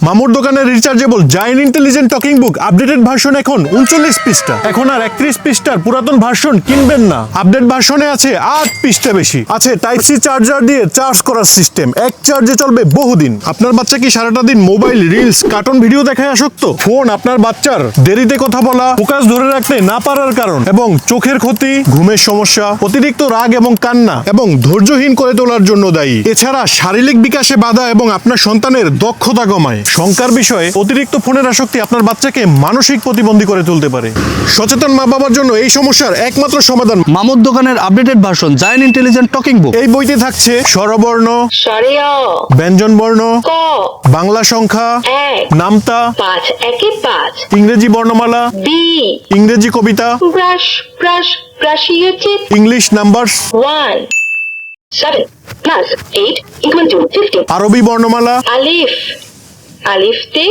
মামুর দোকানের rechargeable giant intelligent talking book updated version এখন 39 পৃষ্ঠা। এখন আর 31 পৃষ্ঠার পুরাতন ভার্সন কিনবেন না। আপডেট ভার্সনে আছে 8 পৃষ্ঠা বেশি। আছে টাইপ সি চার্জার দিয়ে চার্জ করার সিস্টেম, এক চার্জে চলবে বহুদিন। আপনার বাচ্চা কি সারাটা দিন মোবাইল, রিলস, কার্টুন ভিডিও দেখায় আসক্ত? ফোন আপনার বাচ্চার দেরিতে কথা বলা, ফোকাস ধরে রাখতে না পারার কারণ এবং চোখের ক্ষতি, ঘুমের সমস্যা, অতিরিক্ত রাগ এবং কান্না এবং ধৈর্যহীন করে তোলার জন্য দায়ী। এছাড়া শারীরিক বিকাশে বাধা এবং আপনার সন্তানের দক্ষতা কমায়। শঙ্কার বিষয়ে অতিরিক্ত ফোনের আসক্তি আপনার বাচ্চাকে মানসিক প্রতিবন্ধী করে তুলতে পারে। সচেতন মা বাবার জন্য এই সমস্যার একমাত্র সমাধান মামুর দোকানের updated version giant intelligent talking book. এই বইতে থাকছে স্বরবর্ণ, ব্যঞ্জন বর্ণ, বাংলা সংখ্যা, নামতা, 5 একে 5, ইংরেজি বর্ণমালা, বি, ইংরেজি কবিতা, প্রাসিয়চিত, English numbers, 1 7 plus 8 equal to 15, আরবি বর্ণমালা, আলিফতে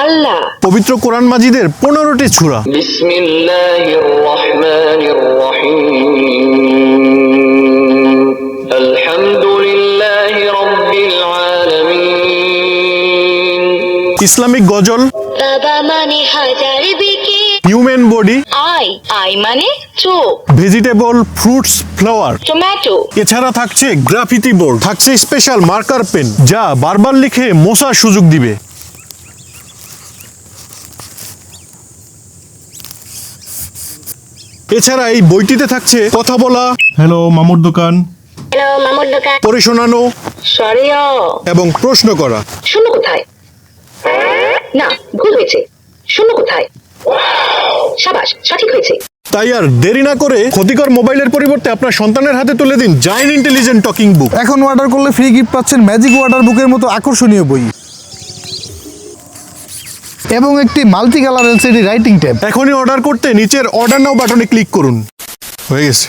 আল্লাহ, পবিত্র কোরআন মাজিদের 15টি সূরা। বিসমিল্লাহির রহমানির রহিম আলহামদুলিল্লাহি রাব্বিল আলামিন। ইসলামিক গজল, বাবা মানে হাজার বিকে, হিউম্যান বডি, আই মানে চোখ, ভেজিটেবল, ফ্রুটস, ফ্লাওয়ার। টমেটো, এছাড়া থাকছে গ্রাফিতি বোর্ড, থাকছে স্পেশাল মার্কার পেন যা বারবার লিখে মোছার সুযোগ দিবে। এছাড়া এই বইটিতে থাকছে কথা বলা, হ্যালো মামুর দোকান, হ্যালো মামুর দোকান, পড়ে শোনানো সরিয়া, এবং প্রশ্ন করা। শূন্য কোথায়? না, ভুল হয়েছে। শূন্য কোথায়? সাবাস, সঠিক হয়েছে। তাই আর দেরি না করে ক্ষতিকর মোবাইলের পরিবর্তে আপনার সন্তানের হাতে তুলে দিন জায়ান্ট ইন্টেলিজেন্ট টকিং বুক। এখন অর্ডার করলে ফ্রি গিফট পাচ্ছেন ম্যাজিক ওয়াটার বুকের মতো আকর্ষণীয় বই এবং একটি multi colour LCD writing tab. এখনই অর্ডার করতে নিচের অর্ডার নাও বাটনে ক্লিক করুন। হয়ে গেছে।